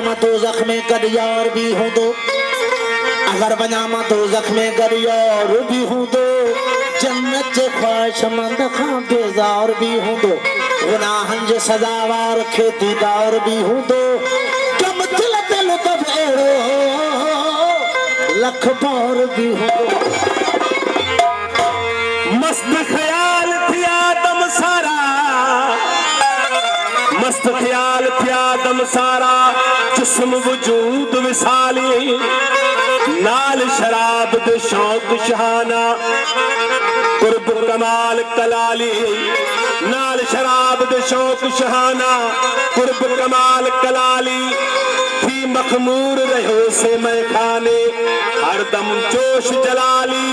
वञामा दोज़ख में गॾु यार बि हूंदो, अगर वञामा दोज़ख में गॾु यार बि हूंदो, जन्नत जे ख्वाहिशमंद खां बेज़ार बि हूंदो, गुनाहनि जे सज़ावार खे दीदार बि हूंदो, कम दिल ते लुत्फ़ अहिड़ो लख बार बि हूंदो। मस्त ख्याल थिया दम सारा, मस्त ख्याल थिया दम सारा, जिस्म वजूद विसाली, नाल शराब दे शौक शहाना, कुर्ब कमाल कलाली, नाल शराब दे शौक शहाना, कुर्ब कमाल कलाली, थी मखमूर रहो से मैं खाने, हरदम जोश जलाली,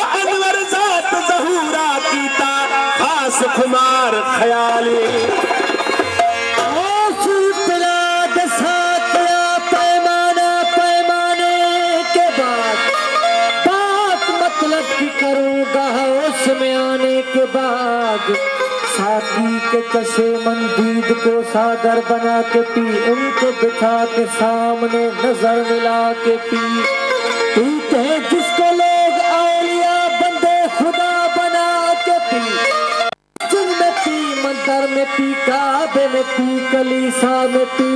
अनवर ज़ात ज़हूरा कीता खास खुमार ख्याली। करूँगा उसमें आने के बाद, साथी के कसे मंदीद को सागर बना के पी, उनको बिठा के सामने नजर मिला के पी, पीते हैं जिसको लोग औलिया बंदे खुदा बना के पी, जिनमें पी मंदिर में पी, काबे में पी, कलीसा में पी,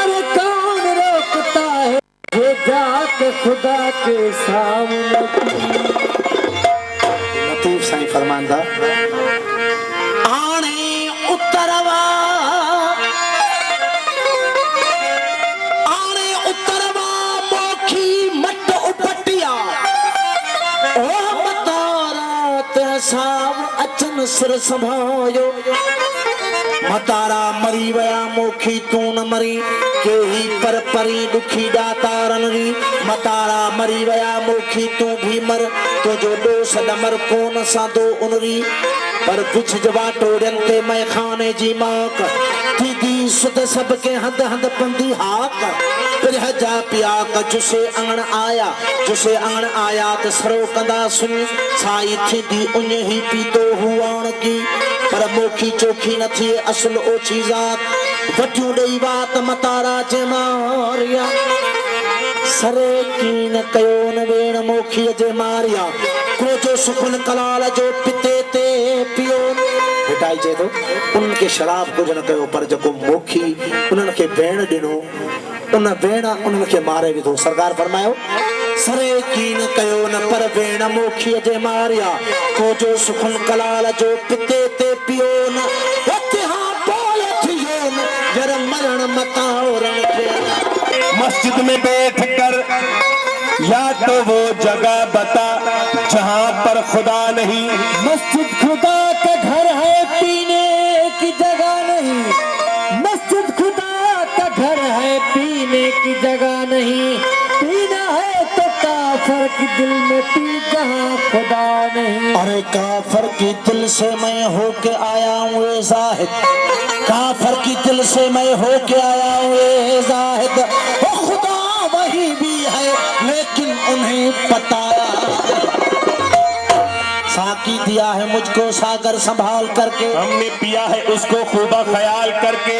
अरे कौन रोकता है ये जाके खुदा के सामने पी। लतीफ साईं फरमांदा, आने उत्तरवा, आने उत्तरवा मोखी मट उपटिया, ओ मतारा ते साव अचन सिर संभायो, मतारा मरी वया मोखी तू न मरी, के ही पर परी दुखी दातारन री, मतारा मरी वया मोखी तू भी मर, तो जो दोष डमर कोन सा दो उनरी, पर बिछ जवा टोड़न ते मैं खाने जी माक, दीदी सुध सबके हद हद पंदी हाक, फिर जा पिया का जुसे आंगन आया, जुसे आंगन आया तो सरो कंदा सुन, साई थी दी उन्हें ही पीतो हुआन की, पर मोखी चोखी न थी असल ओछी जात, वटियूं ॾेई बात मतारा जे मारिया, सरे की न कयो न वेण मोखी जे मारिया, को जो सुखन कलाल जो पिते ते पियो, बेटाई जे तो उनके शराब कुछ न कयो, पर जको मोखी उन्हनि खे भेण ॾिनो, उन भेण उन्हनि खे मारे विधो। सरकार फरमायो, सरे की न कयो न पर भेण मोखी जे मारिया, को जो सुखन कलाल जो पिते ते पियो न, मरण मताओरन के। मस्जिद में बैठ कर या तो वो जगह बता जहाँ पर खुदा नहीं, मस्जिद खुदा का घर है पीने की जगह नहीं, मस्जिद खुदा का घर है पीने की जगह नहीं, पीना है तो काफर की दिल में पी जहाँ खुदा नहीं। अरे काफर की दिल से मैं होके आया हूँ जाहिद, काफर की दिल से मैं होके आया हूँ जाहिद, ओ खुदा वही भी है लेकिन उन्हें पताया, साकी दिया है मुझको सागर संभाल करके, हमने पिया है उसको खूबा ख्याल करके,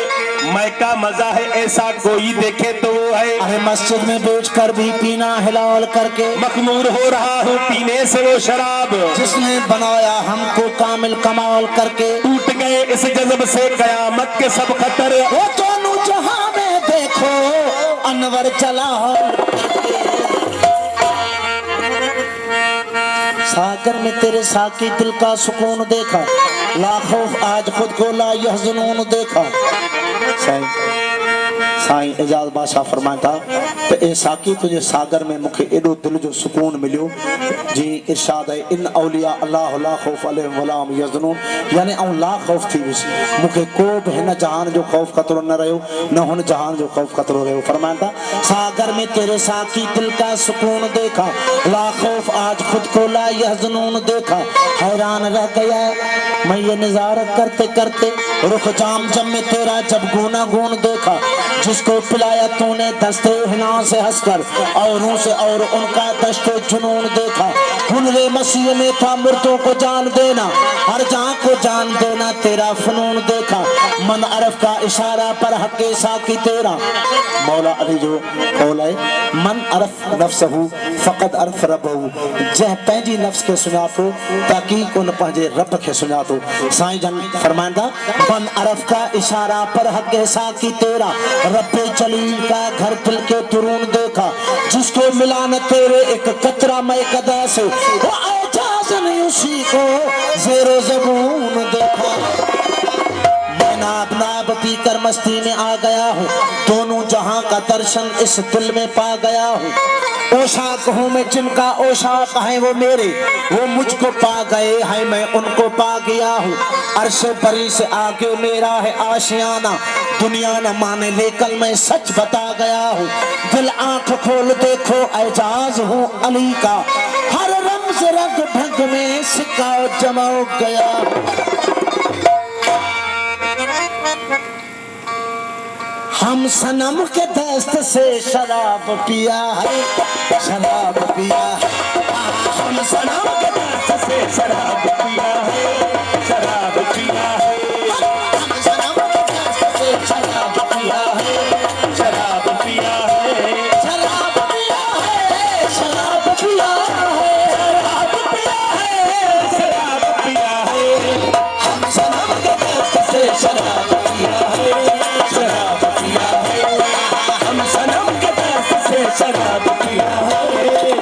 मैं का मजा है ऐसा कोई देखे तो वो है, अरे मस्जिद में बैठ कर भी पीना हिलाल करके, मखमूर हो रहा हूँ पीने से वो शराब, जिसने बनाया हमको कामिल कमाल करके, टूट गए इस जज़्ब से कयामत के सब खतर, वो दोनों जहां में देखो अनवर चला सागर में तेरे साकी दिल का सुकून देखा, लाखों आज खुद को ला यहज़नून देखा। साईं एजाज बादशाह फरमाता तो ए साकी तुझे सागर में मुखे एडो दिल जो सुकून मिलियो, जी इरशाद है इन औलिया अल्लाह ला खौफ अलैहिम वला हुम यहज़नून, यानी औ ला खौफ थी विस मुखे को भी न जहान जो खौफ खतरो न रहो, न हुन जहान जो खौफ खतरो रहो। फरमाता सागर में तेरे साकी दिल का सुकून देखा, ला खौफ आज खुद को ला यहज़नून देखा, हैरान रह गया मैं ये नज़ारा करते करते, रुख जाम जब में तेरा जब गुना गुन देखा, जिसको पिलाया तूने दस्ते हिना से हंसकर, औरों से और उनका दस्ते जुनून देखा। हुनरे मसीह में था मुर्दों को जान देना, हर जहां को जान देना तेरा फनून देखा। मन अरफ का इशारा पर हके साकी तेरा, मौला अली जो कौल है, मन अरफ नफ्सहू फ़क़द अरफ रब्बहू, जह पंहिंजी नफ्स के सुञातो ताकि उन पंहिंजे रब के सुञातो। साईं जन फरमाइंदा, मन अरफ का इशारा पर हके साकी तेरा, रब्बे जलील का घर दिल के तुरून देखा। जिसको मिला न तेरे एक कतरा मैं कदा से, वो एजाज़ नहीं उसी को ज़ेरो ज़बून देखा। मैं नाब नाब पी कर मस्ती में आ गया हूँ, दोनों जहां का दर्शन इस दिल में पा गया हूँ। ओशाक हूँ मैं जिनका ओशाक है वो मेरे, वो मुझको पा गए हैं मैं उनको पा गया हूँ। अर्श परी से आगे मेरा है आशियाना, दुनिया न माने लेकिन मैं सच बता गया हूँ। दिल आंख खोल देखो एजाज हूँ अली का, हर रमज रंग ढंग में सिक्का जमा गया। हम सनम के दस्त से शराब पिया है, शराब पिया है। हम सनम के दस्त से शराब पिया है, शराब पिया है। हम सनम के दस्त से शराब पिया है, शराब पिया है। शराब पिया है, शराब पिया है, शराब पिया है, शराब पिया है। हम सनम के दस्त से शराब पिया है, शराब पिया है। हम सनम के दस्त से शराब पिया है,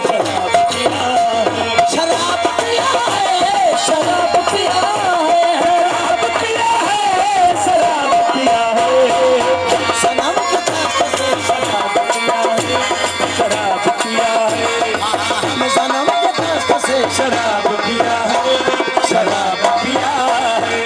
शराब पिया है। शराब पिया है, शराब पिया है, शराब पिया है, शराब पिया है। सनम के दस्त से शराब पिया है, शराब पिया है। हम सनम के दस्त से शराब पिया है, शराब पिया है।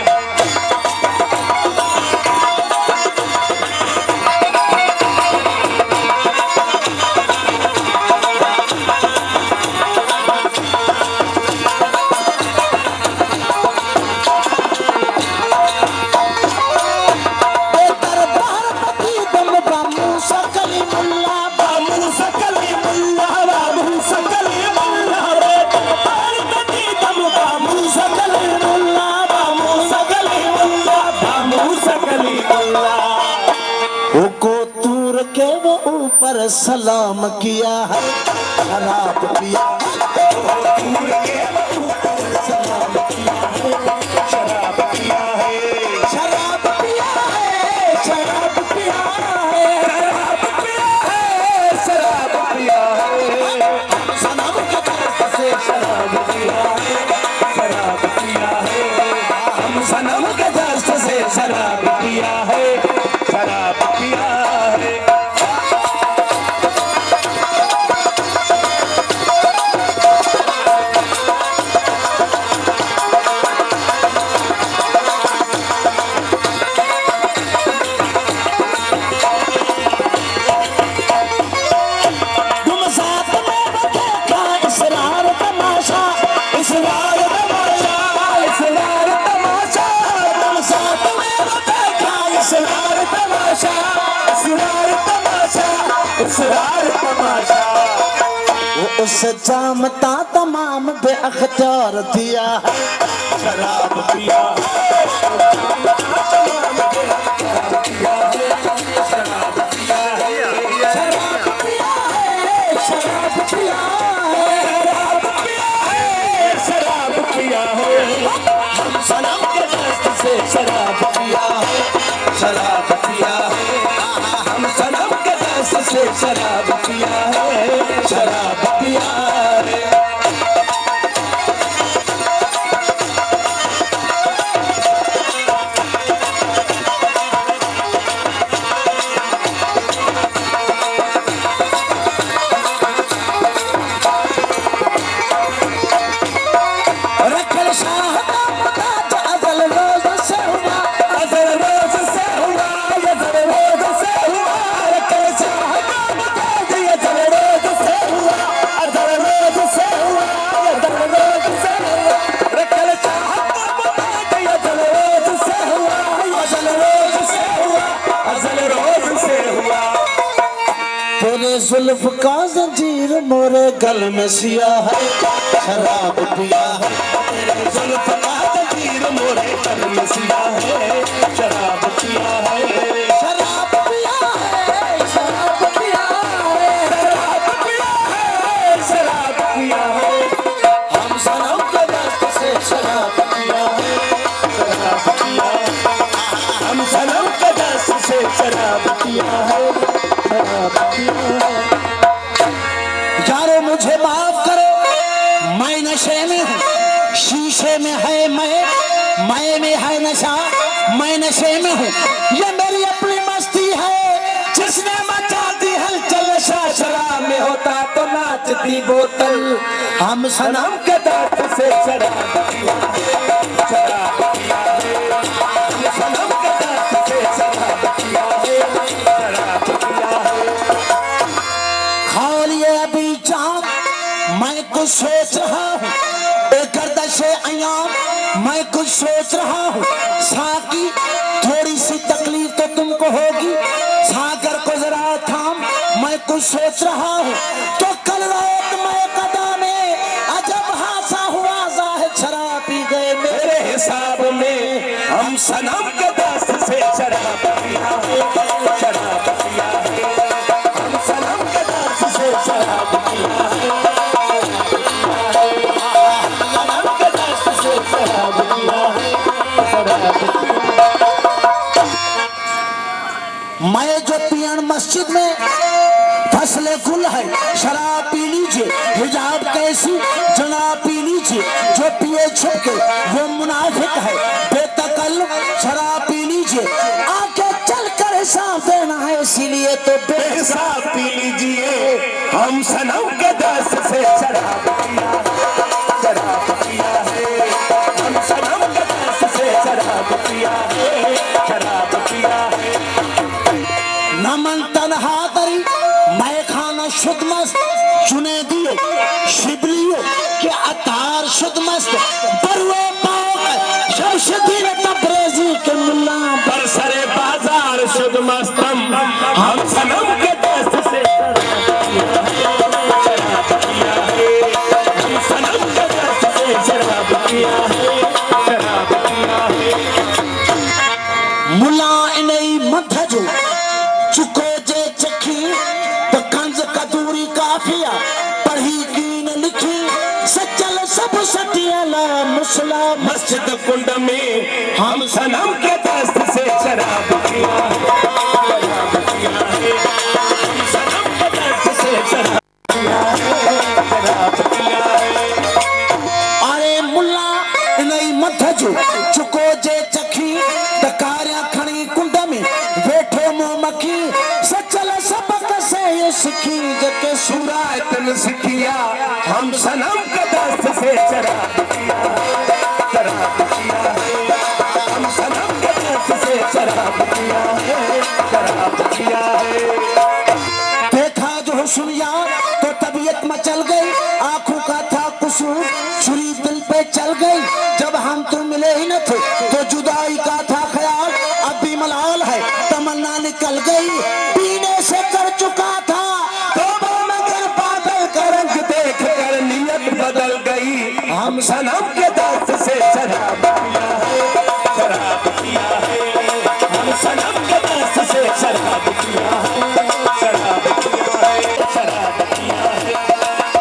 ऊपर सलाम किया है, शराब पिया सलाम किया है, शराब पिया है, शराब पिया है, शराब पिया है, शराब पिया है, सनम के दस्त से शराब पिया है, शराब पिया है। हम सनम के दस्त से शराब पिया है, शराब पिया है। उस जामता तमाम बेअख्तियार दिया है, शराब पिया है, शराब पिया है, शराब पिया है, शराब पिया है, शराब पिया है, शराब पिया है। हम सनम के दस्त से शराब पिया है, शराब पिया है। हम सनम के दस्त से शराब पिया है, शराब पिया है। रखल शाह का पता अज़ल रोज़ से हुआ, अज़ल रोज़ से हुआ। जुल्फ का जंजीर मोरे गल में सिया है, शराब पिया है। तेरे जुल्फ का जंजीर मोरे गल में सिया है, शराब पिया है। शराब पिया है, शराब पिया है, शराब पिया है, शराब पिया है। हम सनम के दस्त से शराब पिया है, शराब पिया है। हम सनम के दस्त से शराब पिया है, शराब पिया है। यारो मुझे माफ करो, मैं नशे में हूँ, शीशे में है मैं में है नशा, मैं नशे में हूँ। ये मेरी अपनी मस्ती है, जिसने मचा दी हलचल। नशा शराब में होता तो नाचती बोतल। हम सनम के दर्द से शराब पिया है, शराब पिया है। हम सनम के दर्द से शराब पिया है, शराब पिया है। खा लिए अभी जाम, मैं कुछ सोच रहा हूँ, गर्दशे अयाम मैं कुछ सोच रहा हूँ। साकी थोड़ी सी तकलीफ तो तुमको होगी, सागर को जरा थाम, मैं कुछ सोच रहा हूँ। तो कल रात मैं कदा में अजब हासा हुआ, जाहिर शराब पी गए मेरे हिसाब में। हम सनम के दस्त से शराब पिया है, शराब पिया है। हम सनम के दस्त से शराब पिया है, मैं जो पियन मस्जिद में फसले गुल है, शराब पी लीजिए। हिजाब कैसी जनाब पी लीजिए, जो पिए छुप के वो मुनाफिक है, बेतकल्लुफ शराब पी लीजिए। आगे चलकर हिसाब देना है, इसीलिए तो बेहिसाब पी लीजिए। हम सनम के दस्त से शराब पिया है, शराब पिया है। हम सनम के दस्त से शराब पिया है, शराब पिया है। नमन तनहा तरी मैं खाना शुद्ध मस्त, चुने दियो शिबलियो के अतार शुद्ध मस्त। बरुए पाक शमशदीन तब्रेज़ी के मुल्ला बरसरे बाजार शुद्ध मस्तम। हम सनम के दस्त से शराब पिया है, हम सनम के दस्त से शराब पिया है, शराब पिया है। मुला इनई मधजो चुको जे चखी, तो कंज कदूरी काफिया पढ़ी की न लिखी। सचल सब सटियाला मुसला मस्जिद कुंड में। हम सनम के दस्त से शराब पिया है, शराब पिया है। हम सनम के दस्त से शराब पिया है, शराब पिया है। अरे मुल्ला नहीं मधजो चुको जे चखी, तकारिया खणी कुंड में बैठो मोमकी। सचल सबक से ये सिखी, जके सुरातन सिखिया। हम सनम के दस्त से शराब पिया है, शराब पिया है। हम सनम के दस्त से शराब पिया है, शराब पिया है। देखा जो सुनिया तो तबीयत मचल गई, आंखों का था कुसूर, छुरी दिल पे चल गई। जब हम तुम मिले ही न थे तो जुदाई का था ख्याल, अब भी मलाल है तमन्ना निकल गई। पीने से कर चुका था तौबा, मगर बादल का रंग देख कर नियत बदल गई। हम सनम के दस्त से शराब पिया है, शराब पिया है। हम सनम के दस्त से शराब पिया है, शराब पिया है, शराब पिया है।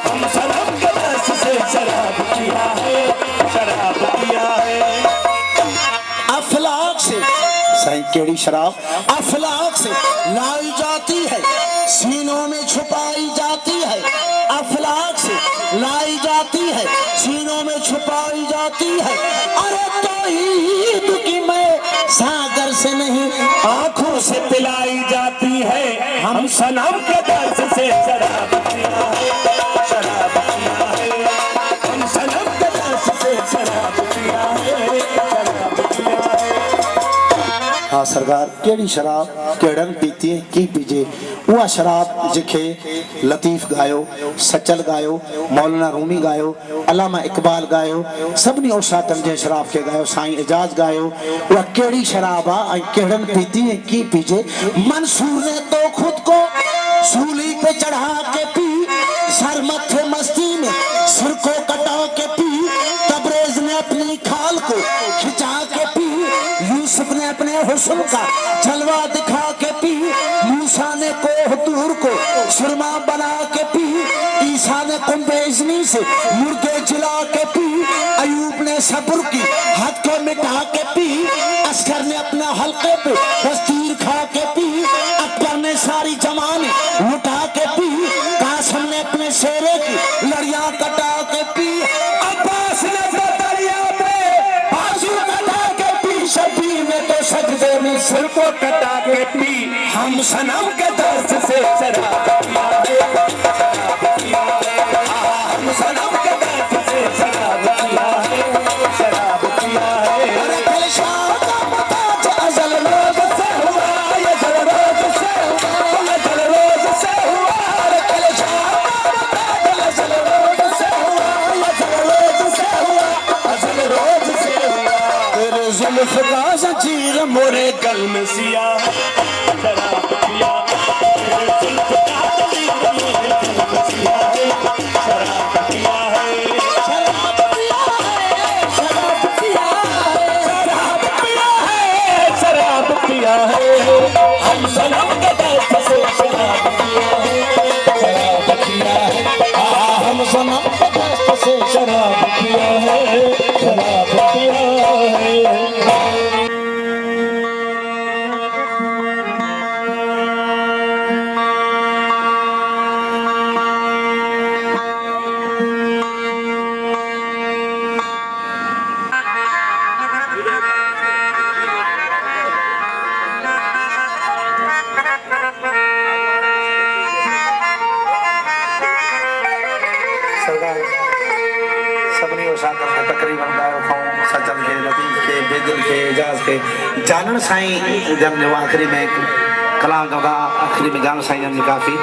हम सनम के दस्त से शराब पिया है, शराब पिया है। अफलाक से सही केड़ी शराब अफलाक से लाई जाती है, सीनों में छुपाई जाती है। अफलाक से लाई जाती है, सीनों में छुपाई जाती है। अरे तौहीद की मैं सागर से नहीं, आंखों से पिलाई जाती है। हम सनम के दर्द से शराब पिया है, शराब पिया है। हम सनम के दर्द से शराब पिया है, शराब पिया है। हाँ सरकार, केड़ी शराब केड़न पीती है की पीजे। उहा शराब जिखे लतीफ गायो, सचल गायो, मौलाना रूमी गायो, अलामा इकबाल गायो, सभनी औसातन जे शराब के गायो, साईं एजाज गायो। उहा केड़ी शराब आ, केड़न पीती है की पीजे। मंसूर ने तो खुद को सूली पे चढ़ा के पी, सर मथे मस्ती में सिर को कटा के पी, तबरेज ने अपनी खाल को खिंचा के पी, यूसुफ ने अपने हुस्न का जलवा दिखा के पी, मूसा ने कोह तूर को सुरमा बना के पी, ईसा ने कुंभेजनी से मुर्गे जिला के पी, अयूब ने सब्र की हद को मिटा के पी, अस्कर ने अपना हल्के पे बस्तीर खा के पी, अकबर ने सारी जमाने लुटा के पी, कासम ने अपने शेरे की लड़ियां कटा के पी, अब्बास ने तो दरिया पे बाजू कटा के पी, शबीर ने तो सजदे में सिर को कटा के पी, हम सनम के दर्द से शराब पिया है, हम सनम के दर्द से शराब पिया है, शराब पिया है। अरे कल शाम का मताज अजल रोज से हुआ, ये जल रोज से हुआ, ये जल रोज से हुआ, अरे कल शाम का मताज अजल रोज से हुआ, ये जल रोज से हुआ, अजल रोज से हुआ। तेरे जुल्फ का जंजीर मोरे गल में सिया, शराब पिया, तेरे जुल्फ का जंजीर मोरे गल में सिया है, शराब पिया है, शराब पिया है, शराब पिया है, शराब पिया है, हम सनम के दर्द से शराब पिया है, शराब पिया है, हम सनम के दर्द से शराब पिया है, शराब पिया है। सरकार सभिनी उसागर में तकरीबन गायो खाऊं सजल के लतीफ के बेदिल के एजाज के जानन साईं जब ने आखिरी में कलाम का आखिरी में जान साईं जन काफी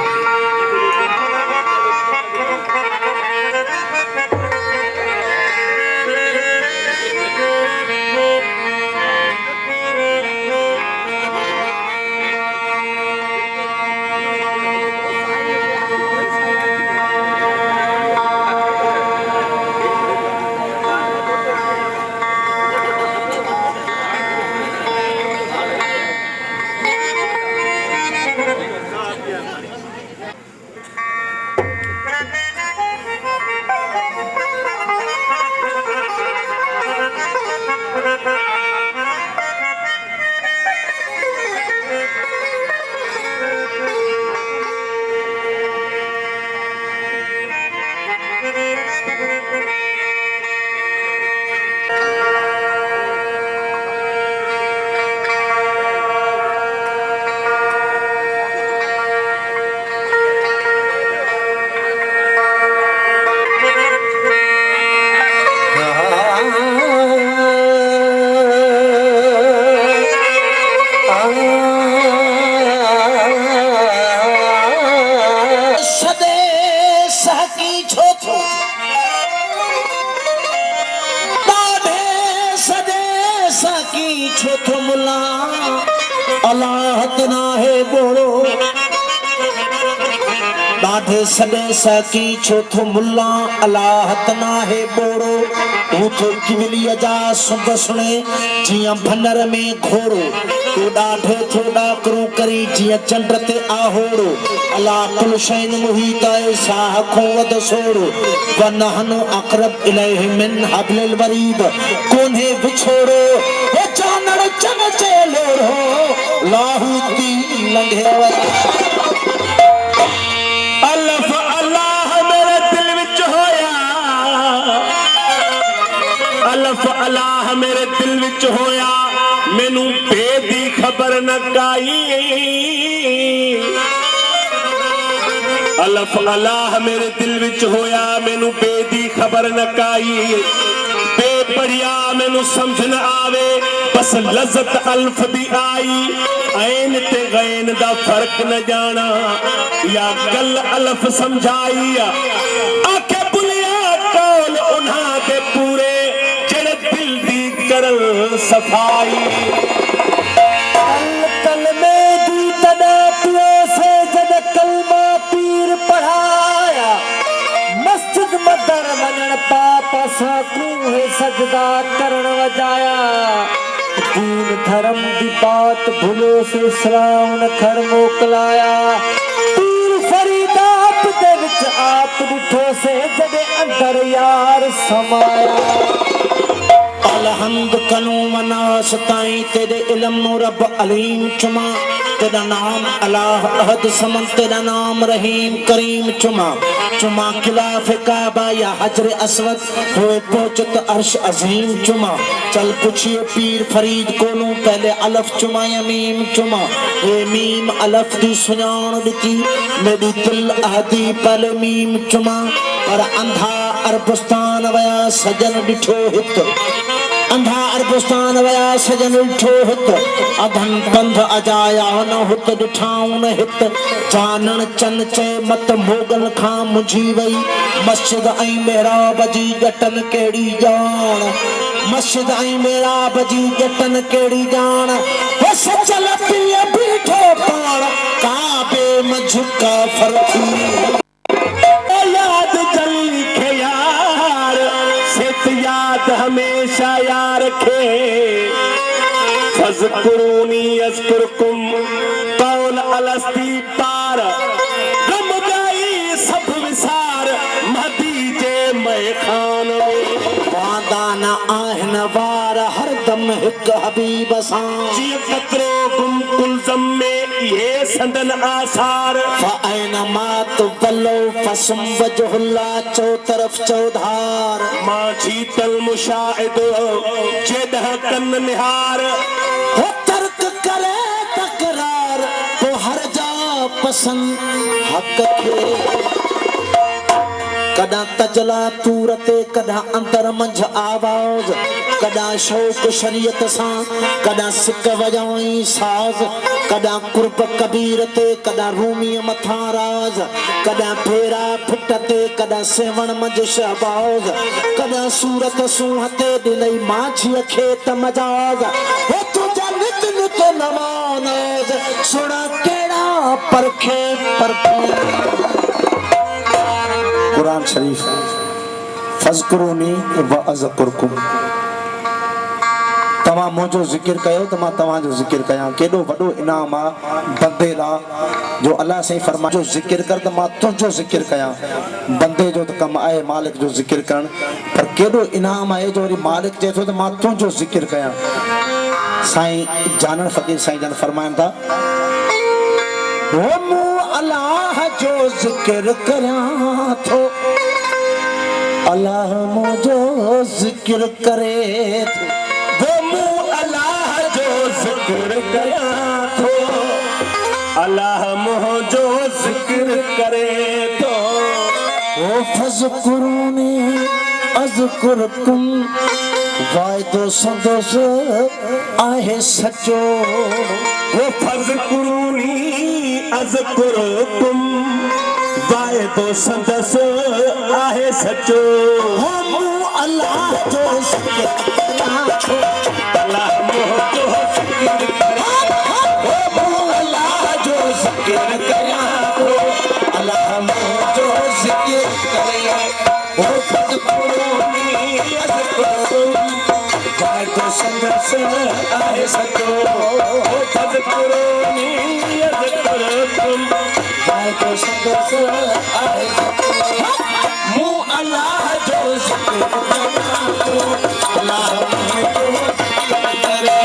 ॾाढे सॾे सकी छो थो मुल्ला अलाह तना है बोड़ो तू तो किवलीअ जा सुंद सुणे जियां भनर में घोड़ो तू ॾाढे थो ॾाकरू करी जियां चंड ते आहोड़ो अलाह कुल शैन मुहीत आहे साह खो वध सोड़ो वनहनु अक़रब इलैहि मिन हब्लिल वरीद कोन्हे विछोड़ो हे चानड़ चन चेलोड़ो लाहूती लंघे वरी अल्लाह मेरे दिल विच होया मैनू बेदी खबर न काई अल्लाह मेरे दिल विच होया मैनू बेदी खबर न काई बेपड़िया मैनू समझ न आवे बस लज़त अल्फ दी आई ऐन ते गैन दा फर्क न जाना या गल अल्फ समझाई आखे बुलिया कौन उन्हां दे पूरे सफाई कल में दी तड़ा पियो से जद कलमा सजदा करण वजाया दीन धर्म दी बात भुलो से इस्लाम ने खड़ मोकलाया पीर फरीदा दे विच आप डिठो से जदे अंदर यार समाया अलहम्द कनू मनास ताई तेरे इल्म नु रब अलीम चुमा तेरा नाम अल्लाह अहद समन तेरा नाम रहीम करीम चुमा चुमा खिलाफ काबा या हजर अस्वद होए पहुंचत अर्श अजीम चुमा चल पूछिए पीर फरीद कोनू पहले अलफ चुमा या मीम चुमा ए मीम अलफ दी सुनान दिती मेरी दिल अहदी पहले मीम चुमा और अंधा अरबस्तान वया सजन डिठो हित अंधा अरबस्तान वया सजन डिठो हित अधन बंध अजाया न हुत डिठाऊं न हित जानन चन चे मत मोगल खां मुझी वई मस्जिद ऐं मेहराब जी जटन केड़ी जान मस्जिद ऐं मेहराब जी जटन केड़ी जान हो सचल पिए बीठो पाण काबे में झुका फरथी याद जली खे यार सित याद हमेशा यार खे फज़कुरूनी अज़कुरकुम कौल अलस्ती पार गम गई सब विसार महदी जे मैं खान वादा न आहन वार हर दम हिक हबीब सां जी कतरो गुम कुलज़म में ये संदन आसार फ़अैन मात वल्लो फसम वजहुल्ला चौ तरफ चौधार मां जीतल मुशाहिद जेदह कन निहार हो तर्क करे तकरार तो हर जा पसंद हक खे कदा तजला तूरते कदा अंदर मंझ आवाज कदा शौक शरीयत सां कदा सिक वजाई साज कदा कुर्ब कबीर ते कदा रूमी मथा राज कदा फेरा फिटते कदा सेवण मंझ शहबाज कदा सूरत सूहते दिलई माझी खेत मजाज हो तुझा नित नित नमाज सुना केड़ा परखे परखे कुरान शरीफ फज़कुरूनी व अज़कुरकुम तव्हां मुंहिंजो ज़िक्र कयो त मां तव्हांजो ज़िक्र कयां केॾो वॾो इनाम आहे बंदे लाइ जो अल्लाह साईं फरमायो जो ज़िक्र कर त मां तुंहिंजो ज़िक्र कयां बंदे जो त कमु आहे मालिक जो ज़िक्र करणु पर केॾो इनाम आहे जो वरी मालिक चए थो त मां तुंहिंजो ज़िक्र कयां साईं जानन फ़क़ीर साईं जन फरमाइनि था हो मूं अल्लाह जो ज़िक्र करियां थो अल्लाह मुंहिंजो ज़िक्र करे थो अल्लाह जो ज़िक्र कयां थो अल्लाह मुंहिंजो ज़िक्र करे थो ओ फज़कुरूनी अज़कुरकुम वाइदो संदोस आहे सचो वो फज़कुरूनी अज़कुरकुम वाइदो संदोस आहे सचो हम अल्लाह जो ज़िक्र करियां थो अल्लाह मुंहिंजो ज़िक्र करे अल्लाह जो ज़िक्र करियां थो अल्लाह मुंहिंजो ज़िक्र करे ओ फज़कुरूनी अज़कुरकुम वाइदो संदोस आहे सचो वो फज़कुरूनी अज़कुरकुम वाइदो संदोस आहे सचो मूं अल्लाह जो ज़िक्र करियां थो अल्लाह मुंहिंजो ज़िक्र करे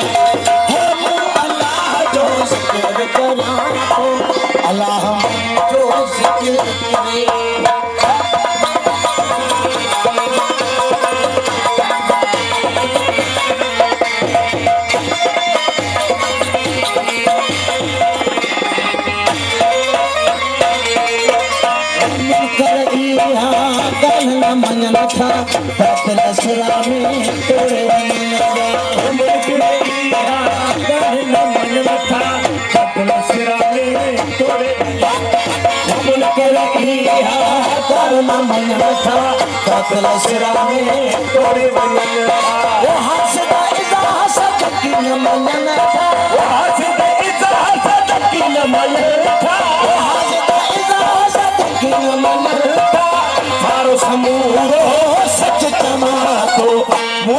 मूं अल्लाह जो ज़िक्र करियां थो अल्लाह मुंहिंजो ज़िक्र करे मञन था बातिल इस्लामी तोड़े वञन मञन था बातिल इस्लामी तोड़े मञन था बातिल इस्लामी तोड़े वञन वो हसदा इज़ा हसद की न मञन था वो हसदा इज़ा हसद की न मञन था वो हसदा इज़ा हसद की न मञन था समूरो सच चमा तो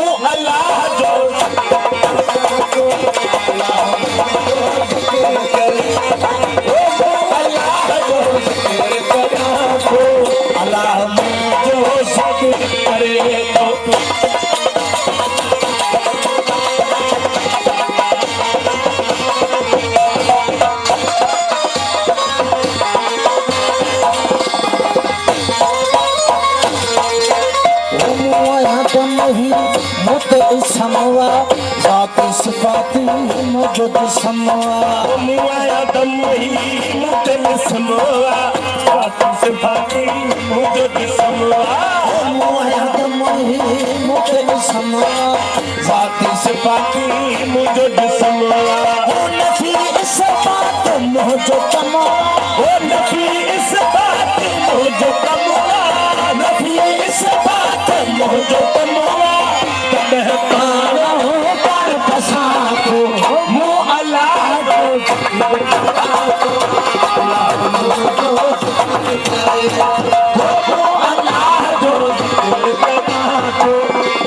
समवा मुआया दम ही मुझे समवा बाती से बाती मुझे समवा मुआया दम ही मुझे समवा बाती से बाती मुझे समवा ओ नफी इस बात मुझे कमा ओ नफी इस बात मुझे कमवा नफी इस बात मुझे कमवा तब पारा पर पसा को मु अल्लाह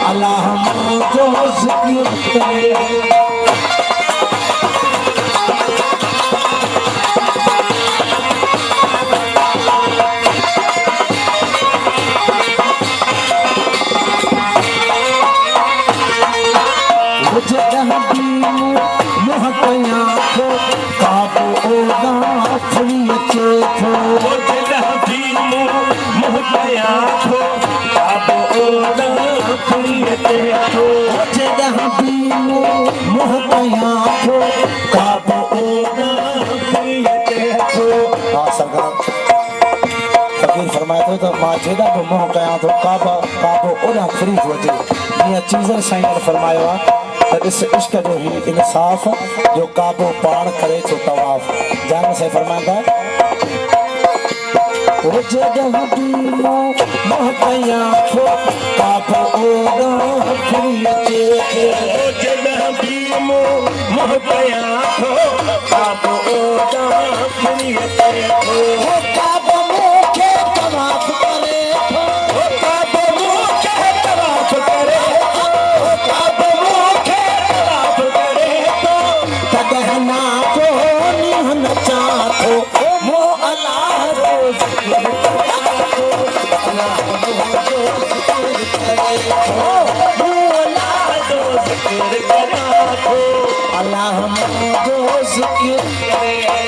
अल्लाह मुझो जिक्र करे जेदा बि मोह कयां थो काबा काबो ओॾां फ्री थो अचे जीअं चीज़र साईं ने फरमायो आहे त ॾिस इश्क जो ही इंसाफ़ जो काबो पाण करे थो तवाफ़ जान साईं फरमाईंदा ओ जॾहिं बि मोह कयां थो काबो ओॾां फ्री अचे जॾहिं बि मोह कयां थो काबो ओॾां फ्री अचे काबो मूंखे तवाफ़ करे काबो मूंखे तवाफ़ करे काबो मूंखे तवाफ़ करे तॾहिं ना को नींह नचा थो मो अलाह जो ज़िक्र अल्लाह जो ज़िक्र करे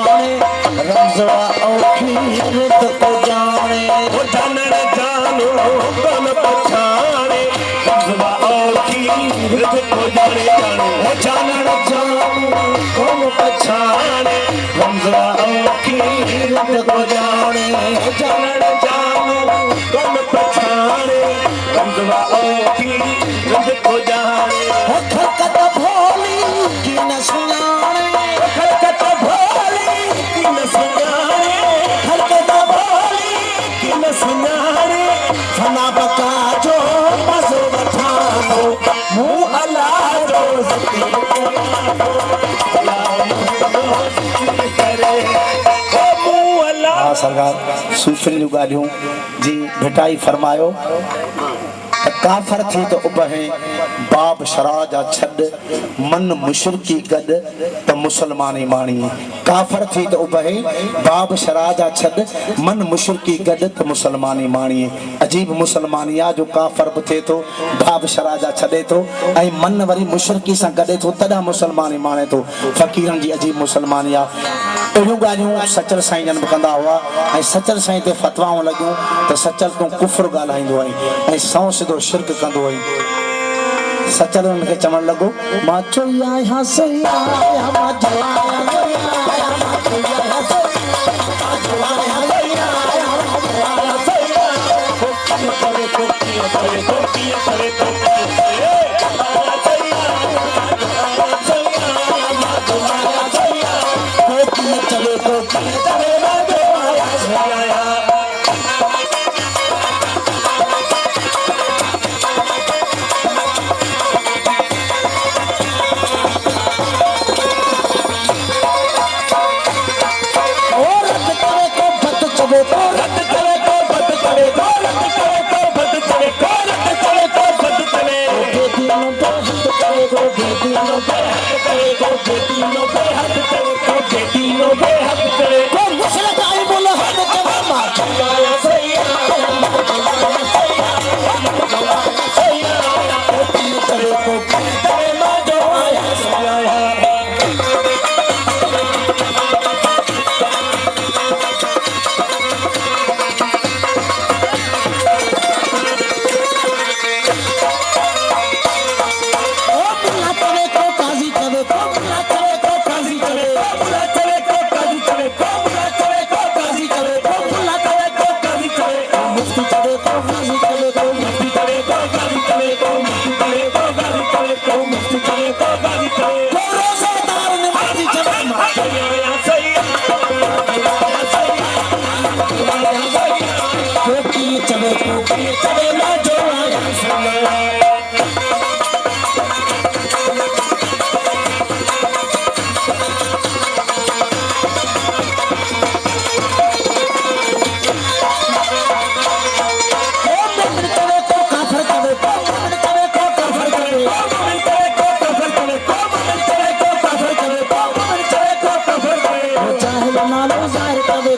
रमज़वा औखी रित को जाने जानण जानो कन पछाणे रमज़वा औखी रित को जाने जानण जानो कौन पछाणे रमज़वा औखी रित को जाने जानण जानो कन पछाणे रमज़वा औखी रित को जाने खलकत भोली की न सुञाणे खलकत भोली की न सुञाणे खलकत भोली की न सुञाणे फना बका जो मज़ो वठानो मूं अल्लाह जो ज़िक्र हाँ सरकार सूफ़िन जूं ॻाल्हियूं जी भिटाई फरमायो काफर थी तो उबहे बाब शरा जा छड मन मुशरकी गड त मुसलमानी माणी काफर थी तो उबहे बाब शरा जा छड मन मुशरकी गड त मुसलमानी माणी अजीब मुसलमानिया जो काफर बि थे तो बाब शरा जा छडे तो ऐं मन वरी मुशरकी सां गडे तो तदा मुसलमानी माणे तो फ़कीरन जी अजीब मुसलमानिया अहिड़ियूं ॻाल्हियूं सचल साईं जन बि कंदा हुआ ऐं सचल साईं ते फतवाऊं लॻियूं त सचल तूं कुफर ॻाल्हाईंदो आहीं ऐं सौ सिधो शिरक कंदो आहीं सचल उनखे चवणु लॻो मां चोई आहियां सही आहियां मां चोई आहियां सही आहियां मां चोई आहियां सही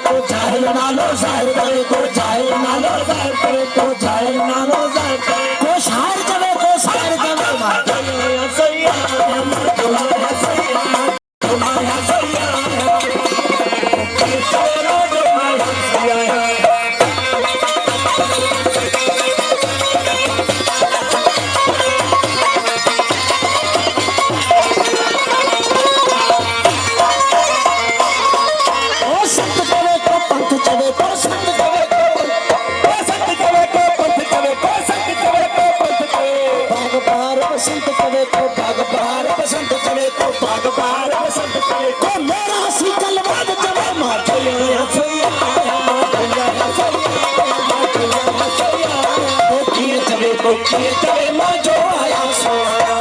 को जाहिल नालो ज़ाहिर करे को जाहिल नालो ज़ाहिर करे को जाहिल नालो ज़ाहिर करे को शायर करे को शायर करे माया सैया माया सैया माया सैया चलो जो माया सैया बसंत करे को बागबार बसंत करे को बागबार बसंत करे को मेरा शीतल बाद चले माचैया सैया माचैया सैया को किए चले मां जो आया सोया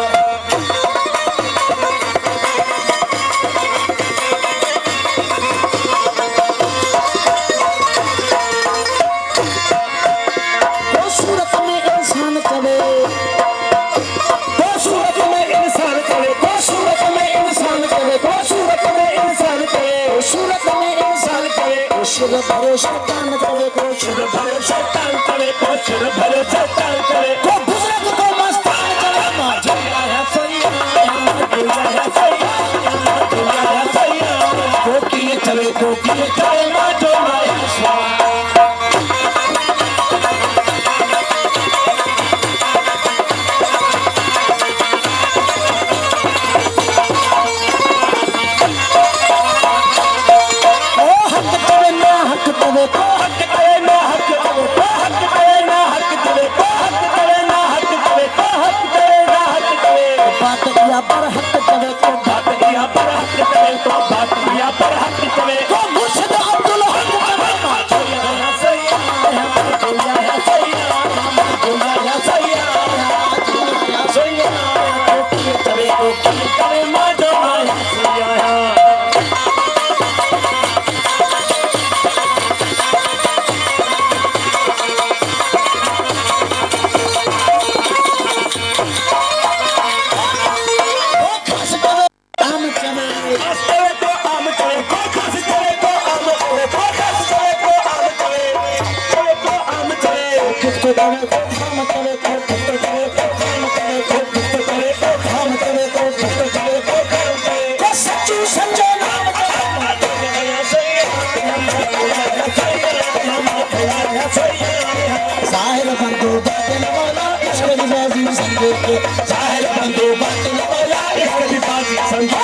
सूरत में इंसान चले शुर भरो शैतान करे को शुर भरो शैतान करे को शुर भरो शैतान करे को बुजुर्ग को मस्तान करे माजैया है सैया माजैया है सैया माजैया है सैया को किए चले माजो माया पर हक चले को बात या पर हक चले को बात या पर हक चले को मुर्शिद अब्दुल हक चले माचैया सैया माचैया सैया माचैया सैया माचैया सैया को चले माचो माया सैया साहिल बंधु बातन वाला इश्क की बाजी समझे के साहिल बंधु बातन वाला इश्क की बाजी समझे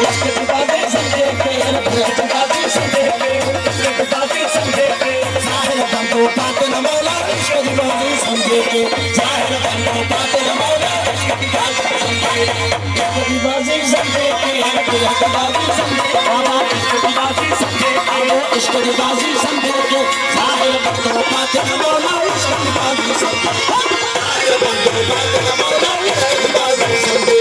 इश्क की बाजी समझे के इश्क की बाजी समझे के इश्क की बाजी समझे के साहिल बंधु बातन वाला इश्क की बाजी समझे के साहिल बंधु बातन वाला इश्क की बाजी समझे इश्क की बाजी समझे के इश्क की बाजी समझे बाबा इश्क की बाजी समझे के इश्क की बाजी समझे के साहिल बंधु बातन वाला इश्क की बाजी समझे साहिल बंधु बातन वाला इश्क की बाजी समझे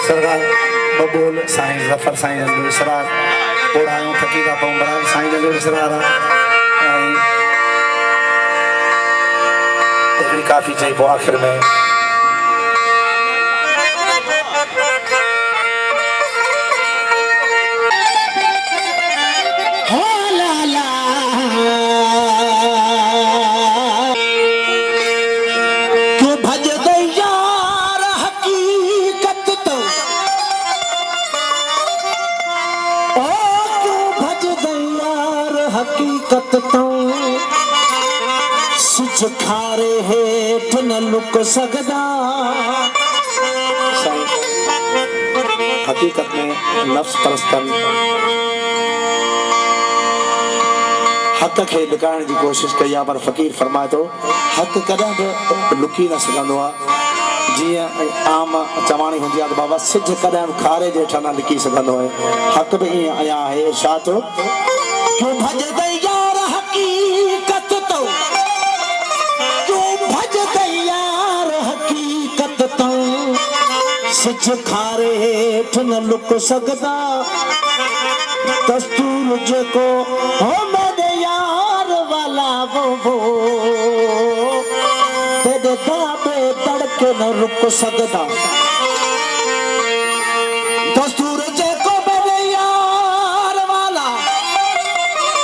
सरकार बबूल साईं जफर साईं जंदू इसरार पोड़ायूं थकी का पंबराल साईं जंदू इसरार हिकिड़ी काफ़ी चई पोइ आख़िर में ला ला हकीकत तो सिज खारे हेठ न लुक सकदा। हकीकत में नफ्स परस्तन हक खे लिकाइण जी कोशिश कई आहे, पर फ़कीर फरमाए थो हक़ कॾहिं बि लुकी न सघंदो आहे। जीअं आम चवाणी हूंदी आहे त बाबा सिज कॾहिं बि खारे जे हेठां न लिकी सघंदो आहे, हक़ बि ईअं अञा आहे। इरशाद थियो क्यों भजदे यार हकीकत तो, क्यों भजदे यार हकीकत तो सिज खारे हेठ न लुक सकदा। दस्तूर जेको हो मेरे यार वाला वो तेरे दाबे तड़के न रुक सकदा। दस्तूर जेको मेरे यार वाला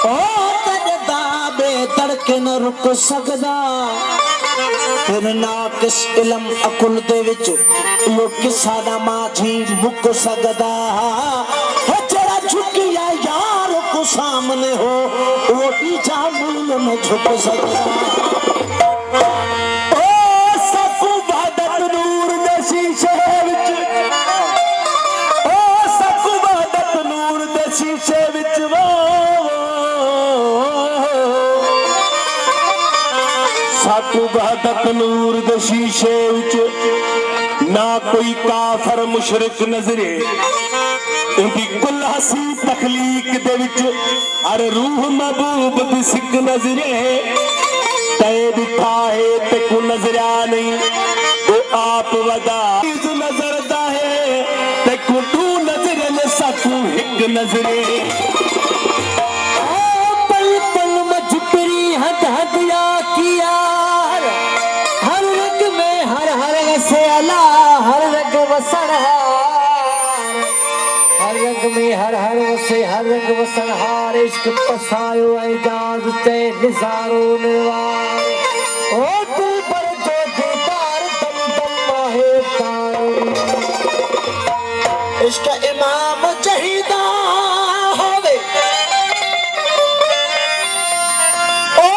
ओ तेरे दाबे तड़के न रुक सकदा। फिर नाकिस इल्म अकुल दे विच यो किसा दा माझी मुक सकदा। जरा झुकिया यार को सामने हो वो भी जामूल में झुक सकदा। ओ सकू बदत नूर दे शीशे विच, ओ सकू बदत नूर दे शीशे विच वो साकू बहदत नूर दे शीशे विच ना कोई काफर मुशरिक नजरे। उनकी कुल हसी तखलीक दे विच हर रूह महबूब दी सिक नजरे। ते दिठा है ते को नजरा नहीं वो आप वदा नजरदा है ते को तू नजरे ने साकू हिक नजरे। पल पल में झुपरी हद हदिया किया हर रग में हर हर से अला हर रग वसन हर रग में हर से हर रग वसन हार इश्क पसायो एजाज ते निजारो निवार। ओ दिल पर जो दीदार दम दम माहे तार इश्क इमाम जहीदा होवे। ओ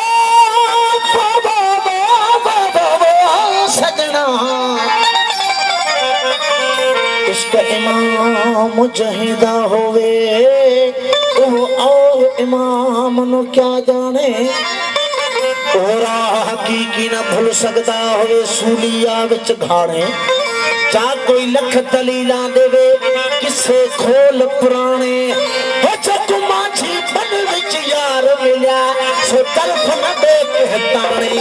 सजना इश्क इमाम जहीदा होवे। ओ आओ इमाम नु क्या जाने ओरा हकीकी न भूल सकदा होवे। सूलिया विच घाणे जा कोई लख दलीला देवे किसे खोल पुराने हो जग माझी बन विच यार मिलिया सो तलफ न दे कहताने।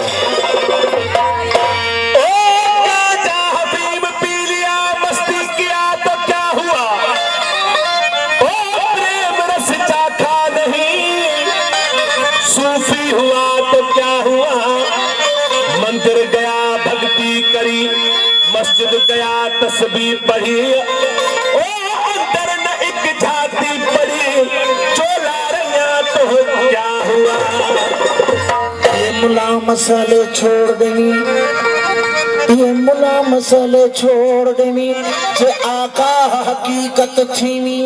सूफी हुआ तो क्या हुआ, मंदिर गया भक्ति करी, मस्जिद गया तस्बीह पढ़ी, ओ अंदर न एक झांकी पड़ी, चोला रंगा तो क्या हुआ। ये मुला मसाले छोड़ देनी, ये मुला मसाले छोड़ देनी, जे आका हकीकत थीवी।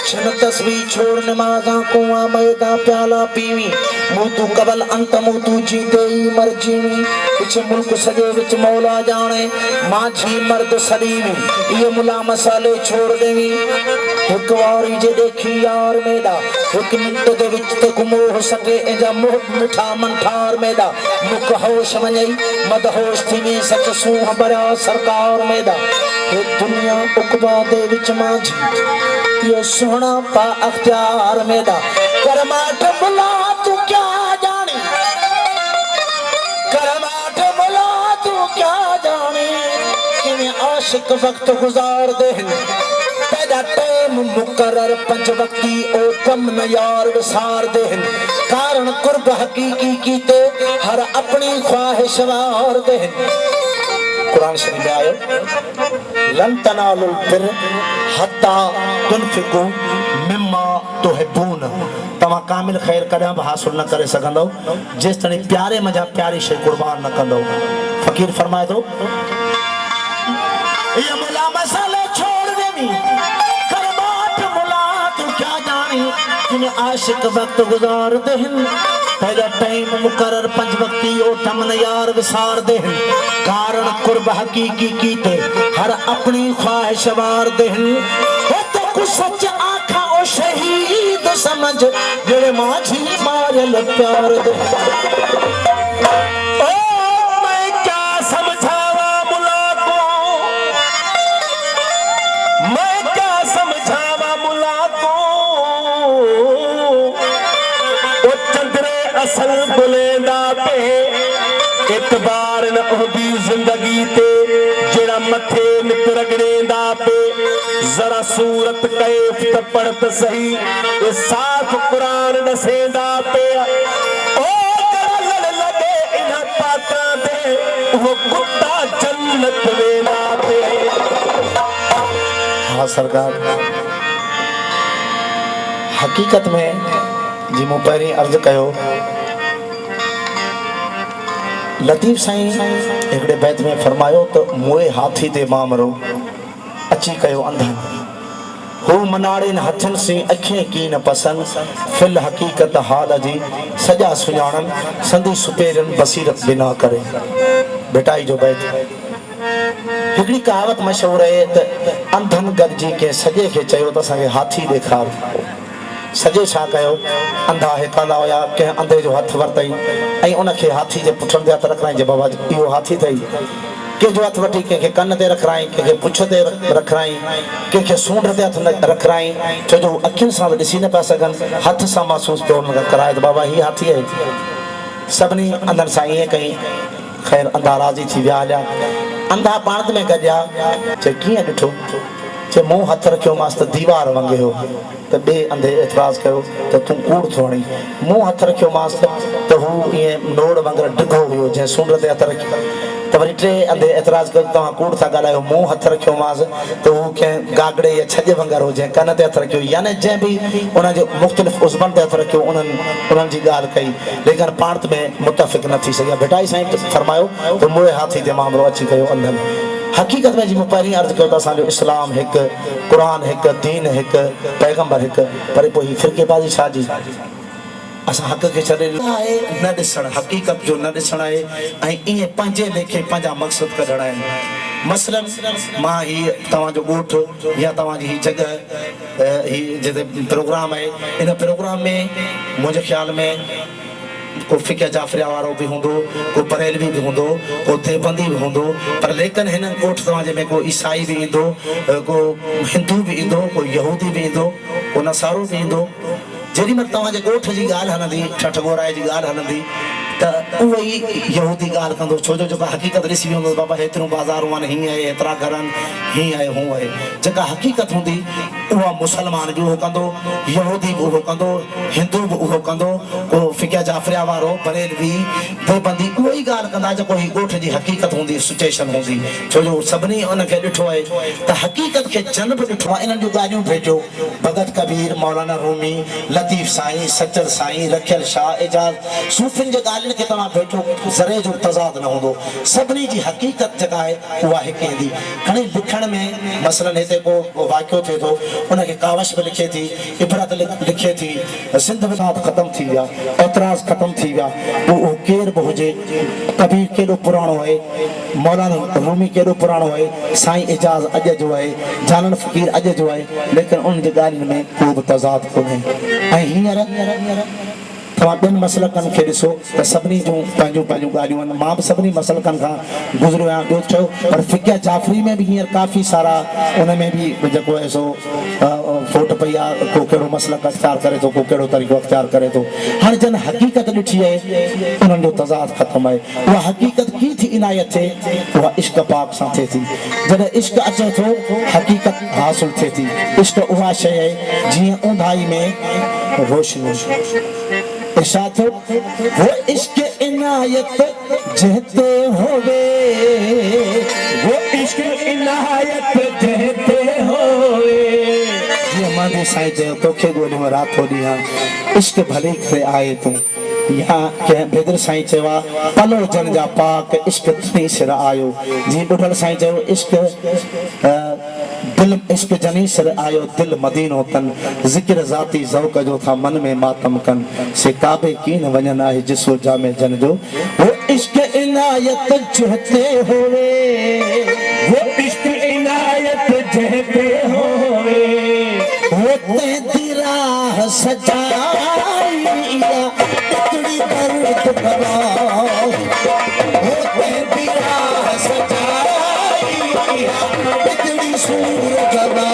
छन तस्वीर छोड़ नमाजा कुआं मैदा प्याला पीवी, मुतू कबल अंत मुतू जीते ही मर जीवी। पीछे मुल्क सजे विच मौला जाने माझी मर्द सलीवी। ये मुला मसाले छोड़ देवी एक वारी जे देखी यार मेदा, एक मिनट दे विच ते गुमोह सके एजा मोह मिठा मनठार मेदा। मुख होश वञई मद होश थी सच सूह बरा सरकार मेदा। ये दुनिया उकबा दे विच माझी ये सोना पा अख्तियार मेदा। करमाठ बुला तू क्या जानी, करमाठ बुला तू क्या जानी, किवें आशिक वक्त गुजार दे पैदा टाइम मुकर्रर पंज वक्ती ओ कम न यार विसार दे। कारण कुर्ब हकीकी कीते हर अपनी ख्वाहिश वार दे। कुरान शरीफ में आयो लन तनालुल बिर हत्ता तुनफिकू मिम्मा तुहिब्बून। तमा कामिल खैर कदम हासिल न करे सघंदो जेस तणी प्यारे मजा प्यारी शे कुर्बान न कंदो। फकीर फरमाए तो ये मुला मसाले छोड़ देवी, करमाठ मुला तू क्या जानी, जिन आशिक वक्त गुजार देहन पहला टाइम मुकर्रर 5 वक्ती ओ तमन यार विसार देहन कारण कुर्ब हकीकी कीते हर अपनी ख्वाहिश वार देहन ओ तो कुछ सच आखा ओ शहीद समझ जेड़े माझी मारल प्यार दे असल बुलेंदा पे इतबार न होगी जिंदगी ते जेड़ा मथे नित रगड़ेंदा पे जरा सूरत कैफ त पढ़त सही ये साफ कुरान दसेंदा पे ओ जरा लड़ लगे इन पाका दे वो कुत्ता जन्नत वेंदा पे। हाँ सरकार हकीकत में जी मूं पहिरीं अर्ज़ु कयो लतीफ़ साईं हिकिड़े बैत में फरमायो त मोए हाथी ते मामरो अची कयो अंधन हू मनाड़िन हथनि से अखियूं की न पसंद फिल हकीकत हाल जी सॼा सुञाणन संदी सुपेरन बसीरत बिना करे बेटाई जो बैत हिकिड़ी कहावत मशहूर आहे त अंधन गॾिजी कंहिं सॼे खे चयो त असांखे हाथी ॾेखार सॼे छा कयो अंधा हिकंदा हुया कंहिं अंधे जो हथु वरितई ऐं उनखे हाथी जे पुठनि ते हथु रखाई जे बाबा इहो हाथी अथई कंहिंजो हथु वठी कंहिंखे कन ते रखाई कंहिंखे पुछ ते रखाई कंहिंखे सूंड ते हथु रखाई छो जो अखियुनि सां ॾिसी न पिया सघनि हथ सां महसूसु पियो हुनखे कराए त बाबा हीअ हाथी आहे सभिनी अंधनि सां ईअं कई ख़ैर अंधा राज़ी थी विया हलिया अंधा पाण में गॾिया चए कीअं ॾिठो चए मूं हथु रखियोमांसि त दीवार वंगे हो त ॿिए अंधे एतिराज़ कयो त तूं कूड़ थो हणी मूं हथु रखियोमांसि त हू ईअं नोड़ वांगुरु डिघो हुयो जंहिं सूंड ते हथु रखियो त वरी टे अंधे एतिराज़ कयो तव्हां कूड़ था ॻाल्हायो मूं हथु रखियोमांसि त हू कंहिं गागड़े या छॼ वांगुरु हो जंहिं कन ते हथु रखियो यानी जंहिं बि उनजे मुख़्तलिफ़ उज़बनि ते हथु रखियो उन्हनि जी ॻाल्हि कई लेकिन पाण में मुतफ़िक़ न थी सघिया बेटाई साईं फरमायो त मोए हाथी ते मामिलो अची कयो अंधनि हकीकत में जी मूं पहिरीं अर्ज़ु कयो त असांजो इस्लाम हिकु क़ुरान हिकु दीन हिकु पैगंबर हिकु पर पोइ हीअ फ़िरक़ेबाज़ी छा जी असां हक़ खे छॾे आहे न ॾिसणु हक़ीक़त जो न ॾिसणु आहे ऐं ईअं पंहिंजे लेखे पंहिंजा मक़सद कढणा आहिनि मसलन मां हीअ तव्हांजो ॻोठु या तव्हांजी हीअ जॻह हीअ जिते प्रोग्राम आहे इन प्रोग्राम में मुंहिंजे ख़्याल में को फ़िक़ह जाफ़रिया वारो भी होंदो को बरेलवी भी होंदो को देवबंदी भी होंदो पर लेकिन हिन ॻोठ तव्हांजे में को ईसाई भी ईंदो को हिंदू भी ईंदो को यहूदी भी ईंदो को नसारो भी ईंदो जेॾी महिल तव्हांजे ॻोठ जी ॻाल्हि हलंदी ठठ ॻोराए जी ॻाल्हि हलंदी त उहो ई यहूदी ॻाल्हि कंदो छो जो जेका हक़ीक़त ॾिसी वेंदो बाबा हेतिरियूं बाज़ारूं आहिनि हीअं आहे हेतिरा घर आहिनि हीअं आहे हूअं आहे जेका हक़ीक़त हूंदी उहा मुसलमान बि उहो कंदो यहूदी बि उहो कंदो हिंदू बि उहो कंदो को फ़िक़ह जाफ़रिया वारो बरेलवी देवबंदी उहो ई ॻाल्हि कंदा जेको हीअ ॻोठ जी हक़ीक़त हूंदी सिचुएशन हूंदी छो जो सभिनी उनखे ॾिठो आहे त हक़ीक़त खे जन बि ॾिठो आहे इन्हनि जूं ॻाल्हियूं भेटियो भगत कबीर मौलाना रूमी लतीफ़ साईं सचल साईं रखियल शाह एजाज सूफ़ियुनि जे ॻाल्हियुनि खे तव्हां भेटो ज़रे जो तज़ाद न हूंदो सभिनी जी हक़ीक़त जेका आहे उहा हिकु ईंदी खणी लिखण में मसलन हिते को वाक़ियो थिए थो उनखे कावश बि लिखे थी इबरत लिखे थी सिंध विलाद ख़तमु थी विया एतिराज़ ख़तमु थी विया उहो केर बि हुजे कबीर केॾो पुराणो आहे मौलाना रूमी केॾो पुराणो आहे साईं एजाज़ अॼु जो आहे जानन फ़क़ीर अॼु जो आहे लेकिन उन जी ॻाल्हियुनि में को बि तज़ाद कोन्हे ऐं हींअर तव्हां ॿियनि मसलकनि खे ॾिसो त सभिनी जूं पंहिंजूं पंहिंजूं ॻाल्हियूं आहिनि मां बि सभिनी मसलकनि खां गुज़रियो आहियां ॿियो चयो पर फ़िक़ह जाफ़री में बि हींअर काफ़ी सारा उन में बि जेको आहे सो फोट पई आहे को कहिड़ो मसलक अख़्तियार करे थो को कहिड़ो तरीक़ो अख़्तियार करे थो हाणे जन हक़ीक़त ॾिठी आहे उन्हनि जो तज़ाद ख़तमु आहे उहा हक़ीक़त कीअं थी इनायत थिए उहा इश्क पाक सां थिए थी जॾहिं इश्क अचे थो हक़ीक़त हासिलु थिए थी इश्क उहा शइ आहे जीअं ऊंधाई में रोशनी इरशाद थो वो इश्क इनायत जहते होवे वो इश्क इनायत जहते होवे जीअं मां साईं चयो तोखे ॻोल्हियो राति हो ॾींहुं इश्क भले करे आए तूं या कंहिं बेदर साईं चयो आहे पलो जन जा पाक इश्क थी सिर आयो जीअं ॿुधल साईं चयो इश्क दिल इश्क जनी सर आयो दिल मदीनो तन जिक्र जाती ज़ौक़ जो था मन में मातम कन से काबे कीन वजन आहे जिसो जामे जन जो वो इश्क इनायत जहते होवे वो इश्क इनायत जहते होवे होते दी राह सजाइया इतनी दर्द भरा होते दी राह सजाइया इतनी सूर गवा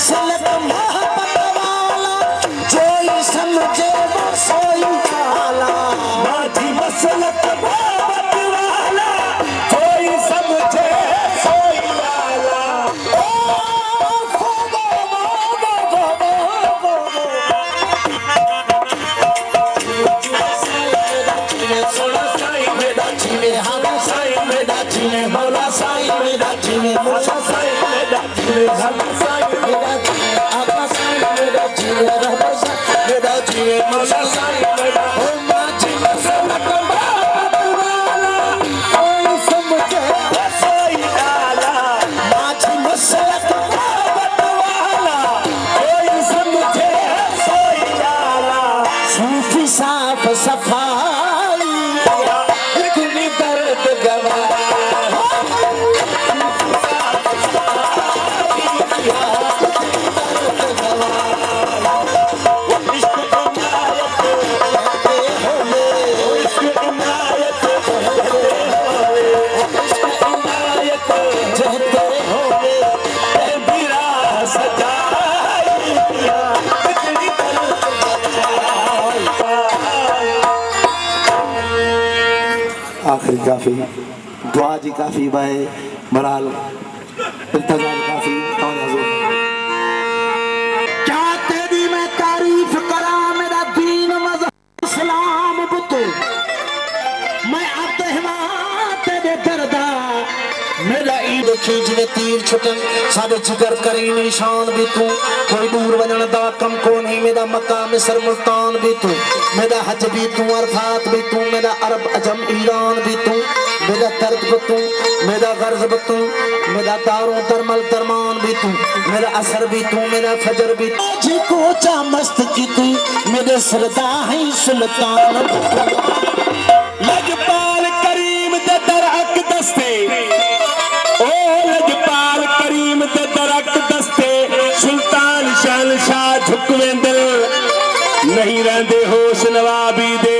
मसलक मोहब्बत वाला जोई समझे वो सोई वाला माझी मसलक मोहब्बत वाला कोई समझे सोई वाला सोना साईं मेरा जीवे हाला साईं मेरा जीवे मौला साईं मेरा जीवे मौला साईं मेरा जीवे हाला साईं मेरा जीवे आका साईं मेरा जीवे रब्बा साईं मेरा जीवे मौला साईं मेरा ओ माझी मसलक मोहब्बत वाला कोई समझे वो सोई वाला माझी मसलक मोहब्बत वाला कोई समझे सोई वाला सूफी साफ सफाई इतनी दर्द गवा आखिरी काफी दुआ जी काफी बाय बराल इंतजार काफी कौन हजूर क्या तेरी मैं तारीफ करा मेरा दीन मज़हब इस्लाम बुत मैं अब्दुल्ला तेरे दरदा मेरा ईद खींचने तीर छुटन सारे जिगर करी निशान भी तू कोई दूर वजन दा कम को नहीं मेरा मक्का मिस्र मुल्तान भी तू मेरा हज भी तू अरफात भी तू मेरा अरब अजम ईरान भी तू मेरा दर्द भी तू मेरा गर्ज भी तू मेरा दारों दरमल दरमान भी तू मेरा असर भी तू मेरा फजर भी तू जी को चा मस्त की तू मेरे सरदा है सुल्तान लजपाल करीम दे दरअक दस्ते ओ लजपाल करीम दे दरअक दस्ते सुल्तान शहनशाह झुकवे दिल नहीं रहंदे होश नवाबी दे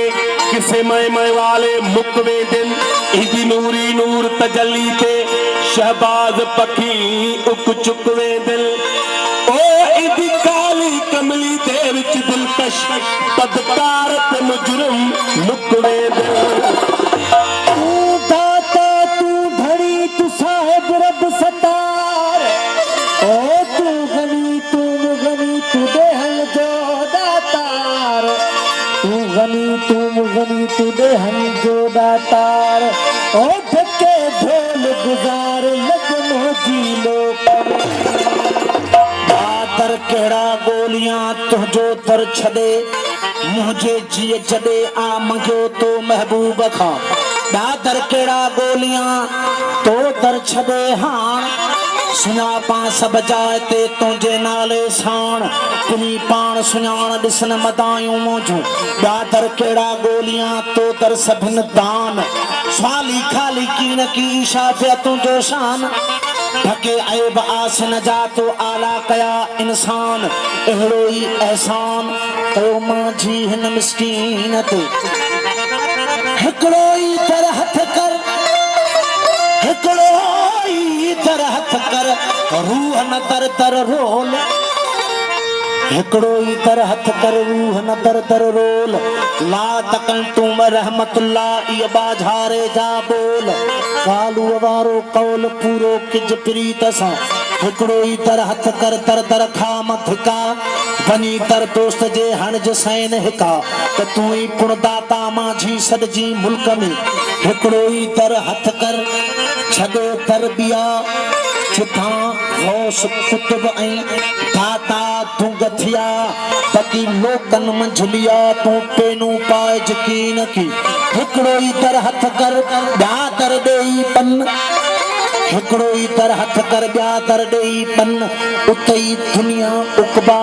किसे मैं वाले मुकवे दिन इदी नूरी नूर तजल्ली ते शहबाज पखी उक चुकवे दिल ओ इदी काली कमली दे विच दिलकश बदकार ते मुजरम मुकवे दिल दाता तू घड़ी तू साहिब रब सतार ओ तू गनी तू मुगनी तू देहन जो दातार तू गनी तू मुगनी तू देहन जो दातार ओ ढके ढोल गुजार लगनो जी लो दातर केड़ा गोलियां तुझो दर छदे मुझे जिए जदे आ मंगो तो महबूब खां दादर केड़ा गोलियां तो दर छदे हाण सुञापा सब जाए ते तुंहिंजे नाले साण तुनी पाण सुञाण ॾिसन मदायूं मौजूं दादर केड़ा गोलियां तो दर सभिन दान स्वाली खाली कीन की ईशा पे तुंहिंजो शान ढके ऐब आस न जा तो आला कया इंसान अहिड़ो ई एहसान कयो माझी हिन मिसकीन ते हिकिड़ो ई दर हथ कर हिकिड़ो ई दर हथ कर रूह न दर दर रोल हिकिड़ो ई दर हथ कर रूह न दर दर रोल ला तकन तुम रहमतुल्लाह ई बाझारे जा बोल कालू वारो कौल पूरो किज प्रीत सां हिकिड़ो ई दर हथ कर दर दर खा मथिका वञी दर दोस्त जे हण जे सैन हिका त तूं ई पुण दाता माझी सॾजी मुल्क में हिकिड़ो ई दर हथ कर छॾो तरबिया चिथा गौस कुतुब ऐं दाता तूं गथिया बकी लोकन मंझलिया तूं पेनू पाए यकीन की हिकिड़ो ई दर हथ कर ॿिया दर ॾेई पन हिकिड़ो ई दर हथ कर ॿिया दर ॾेई पन उते ई दुनिया उकबा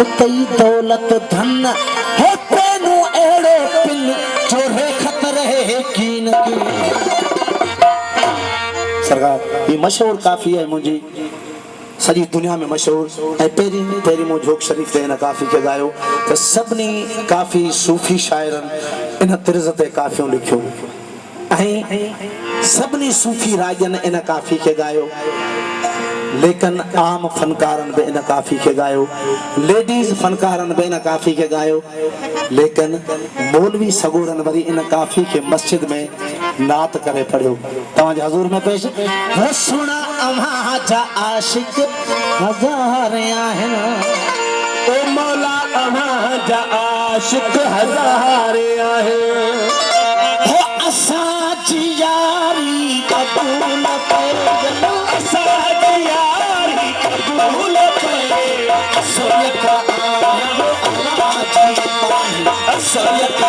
उते ई दौलत धन हे पेनू अहिड़ो पिन जो रेखत रहे यकीन की सरकार ये मशहूर काफ़ी है मुझे सॼी दुनिया में मशहूर ऐं पहिरीं मूं जोक शरीफ़ ते हिन काफ़ी खे ॻायो त सभिनी काफ़ी सूफ़ी शाइरनि इन तिर्ज़ ते काफ़ियूं लिखियूं ऐं सभिनी सूफ़ी राॼनि इन काफ़ी खे ॻायो लेकिन आम फनकारन बि इन काफ़ी खे ॻायो, लेडीज़ फनकारन बि इन काफ़ी खे ॻायो, लेकिन मौलवी सगोरन वरी इन काफ़ी खे मस्जिद में नात करे पढ़ियो। तव्हांजे हज़ूर में पेश सुणा अव्हां जा आशिक हज़ार आहिनि, ओ मौला अव्हां जा आशिक हज़ार आहिनि, हो असांजी यारी क़बूल कयो, असांजी यारी क़बूल कयो, असलियत आया हो अव्हां जी पाही, असलियत